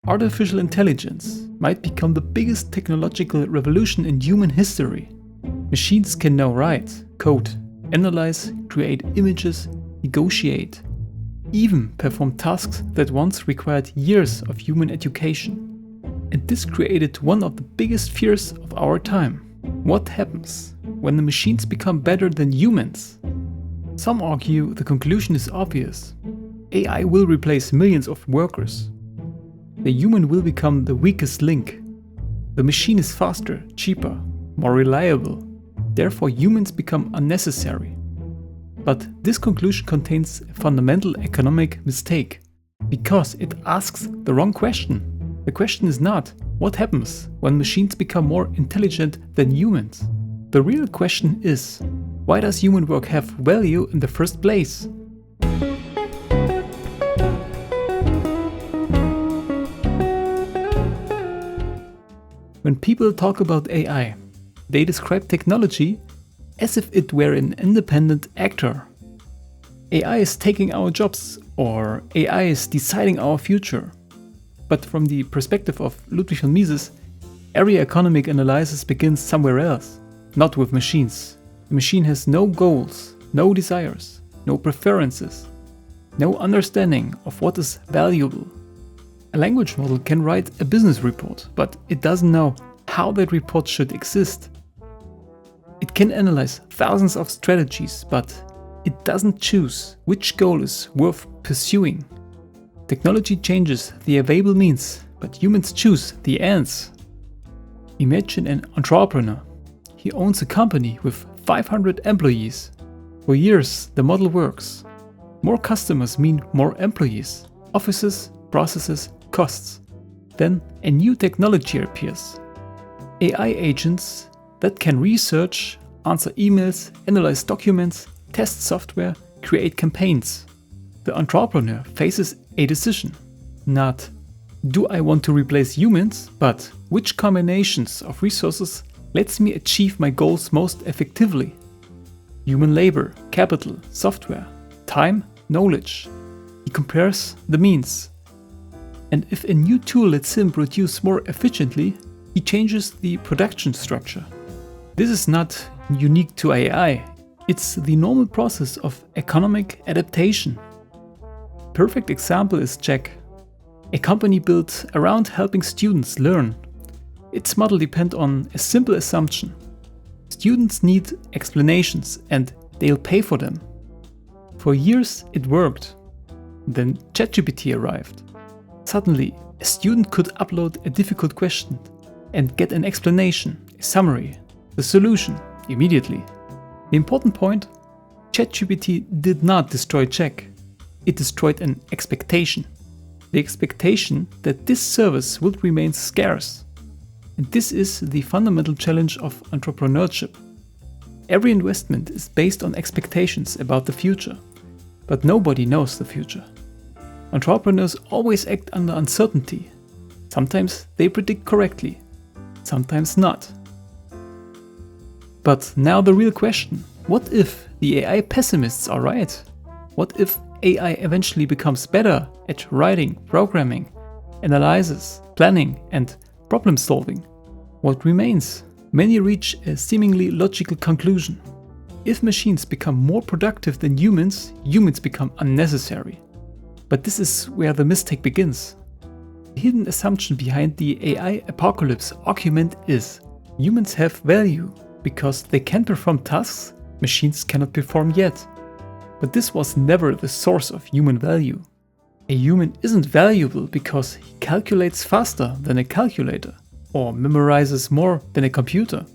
Artificial intelligence might become the biggest technological revolution in human history. Machines can now write, code, analyze, create images, negotiate, even perform tasks that once required years of human education. And this created one of the biggest fears of our time. What happens when the machines become better than humans? Some argue the conclusion is obvious. AI will replace millions of workers. The human will become the weakest link. The machine is faster, cheaper, more reliable. Therefore, humans become unnecessary. But this conclusion contains a fundamental economic mistake, because it asks the wrong question. The question is not, what happens when machines become more intelligent than humans? The real question is, why does human work have value in the first place? When people talk about AI, they describe technology as if it were an independent actor. AI is taking our jobs, or AI is deciding our future. But from the perspective of Ludwig von Mises, every economic analysis begins somewhere else, not with machines. The machine has no goals, no desires, no preferences, no understanding of what is valuable. A language model can write a business report, but it doesn't know how that report should exist. It can analyze thousands of strategies, but it doesn't choose which goal is worth pursuing. Technology changes the available means, but humans choose the ends. Imagine an entrepreneur. He owns a company with 500 employees. For years, the model works. More customers mean more employees, offices, processes, costs. Then a new technology appears. AI agents that can research, answer emails, analyze documents, test software, create campaigns. The entrepreneur faces a decision. Not, do I want to replace humans, but which combinations of resources lets me achieve my goals most effectively? Human labor, capital, software, time, knowledge. He compares the means. And if a new tool lets him produce more efficiently, he changes the production structure. This is not unique to AI. It's the normal process of economic adaptation. Perfect example is Jack, a company built around helping students learn. Its model depends on a simple assumption. Students need explanations and they'll pay for them. For years it worked. Then ChatGPT arrived. Suddenly, a student could upload a difficult question and get an explanation, a summary, the solution immediately. The important point, ChatGPT did not destroy Jack. It destroyed an expectation. The expectation that this service would remain scarce. And this is the fundamental challenge of entrepreneurship. Every investment is based on expectations about the future, but nobody knows the future. Entrepreneurs always act under uncertainty. Sometimes they predict correctly, sometimes not. But now the real question, what if the AI pessimists are right? What if AI eventually becomes better at writing, programming, analysis, planning and problem solving? What remains? Many reach a seemingly logical conclusion. If machines become more productive than humans, humans become unnecessary. But this is where the mistake begins. The hidden assumption behind the AI apocalypse argument is humans have value because they can perform tasks machines cannot perform yet. But this was never the source of human value. A human isn't valuable because he calculates faster than a calculator or memorizes more than a computer.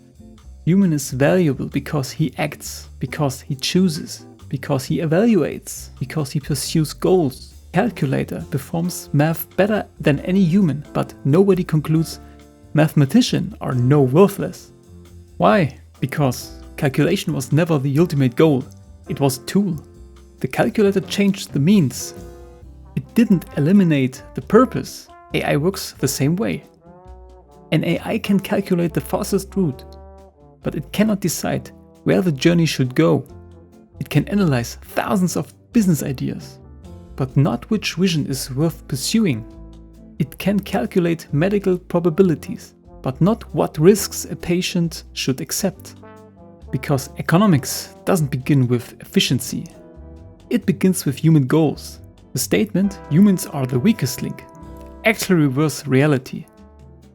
Human is valuable because he acts, because he chooses, because he evaluates, because he pursues goals. Calculator performs math better than any human, but nobody concludes mathematicians are no worthless. Why? Because calculation was never the ultimate goal. It was a tool. The calculator changed the means. It didn't eliminate the purpose. AI works the same way. An AI can calculate the fastest route, but it cannot decide where the journey should go. It can analyze thousands of business ideas, but not which vision is worth pursuing. It can calculate medical probabilities, but not what risks a patient should accept. Because economics doesn't begin with efficiency. It begins with human goals. The statement, humans are the weakest link, actually reverses reality.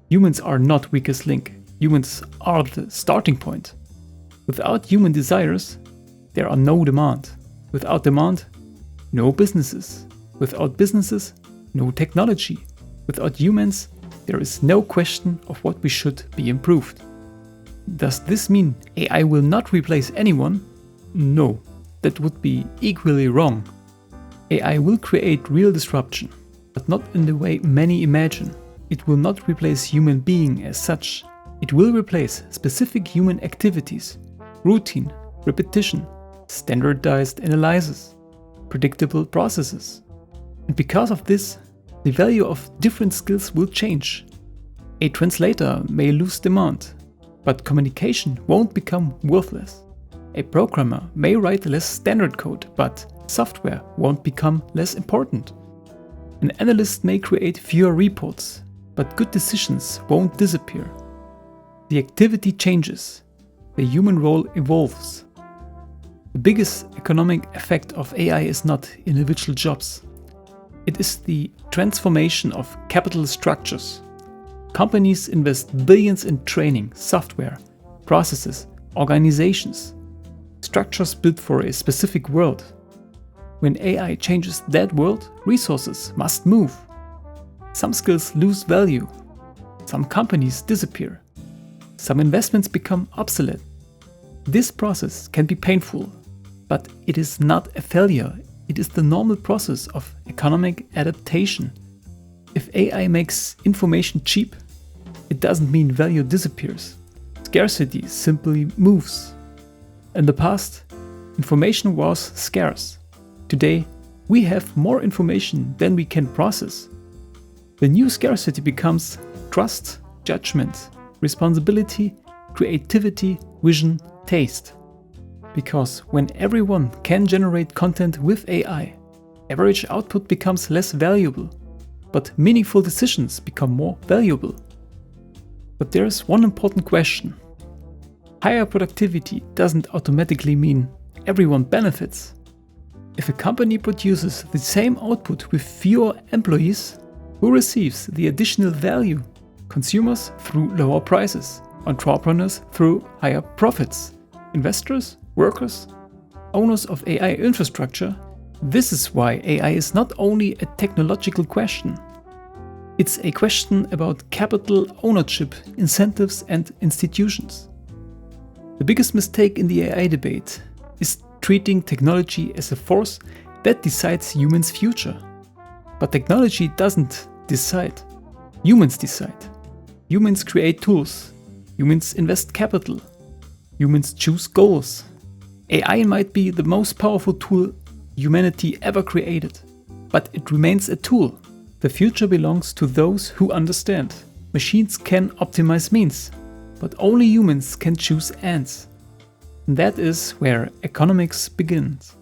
Humans are not weakest link. Humans are the starting point. Without human desires, there are no demand. Without demand, no businesses. Without businesses, no technology. Without humans, there is no question of what we should be improved. Does this mean AI will not replace anyone? No, that would be equally wrong. AI will create real disruption, but not in the way many imagine. It will not replace human being as such. It will replace specific human activities, routine, repetition, standardized analysis, predictable processes. And because of this, the value of different skills will change. A translator may lose demand, but communication won't become worthless. A programmer may write less standard code, but software won't become less important. An analyst may create fewer reports, but good decisions won't disappear. The activity changes. The human role evolves. The biggest economic effect of AI is not individual jobs. It is the transformation of capital structures. Companies invest billions in training, software, processes, organizations, structures built for a specific world. When AI changes that world, resources must move. Some skills lose value. Some companies disappear. Some investments become obsolete. This process can be painful, but it is not a failure. It is the normal process of economic adaptation. If AI makes information cheap, it doesn't mean value disappears. Scarcity simply moves. In the past, information was scarce. Today, we have more information than we can process. The new scarcity becomes trust, judgment, responsibility, creativity, vision, taste. Because when everyone can generate content with AI, average output becomes less valuable, but meaningful decisions become more valuable. But there is one important question. Higher productivity doesn't automatically mean everyone benefits. If a company produces the same output with fewer employees, who receives the additional value? Consumers through lower prices, entrepreneurs through higher profits, investors, workers, owners of AI infrastructure. This is why AI is not only a technological question. It's a question about capital, ownership, incentives, and institutions. The biggest mistake in the AI debate is treating technology as a force that decides humans' future. But technology doesn't decide. Humans decide. Humans create tools. Humans invest capital. Humans choose goals. AI might be the most powerful tool humanity ever created, but it remains a tool. The future belongs to those who understand. Machines can optimize means, but only humans can choose ends. And that is where economics begins.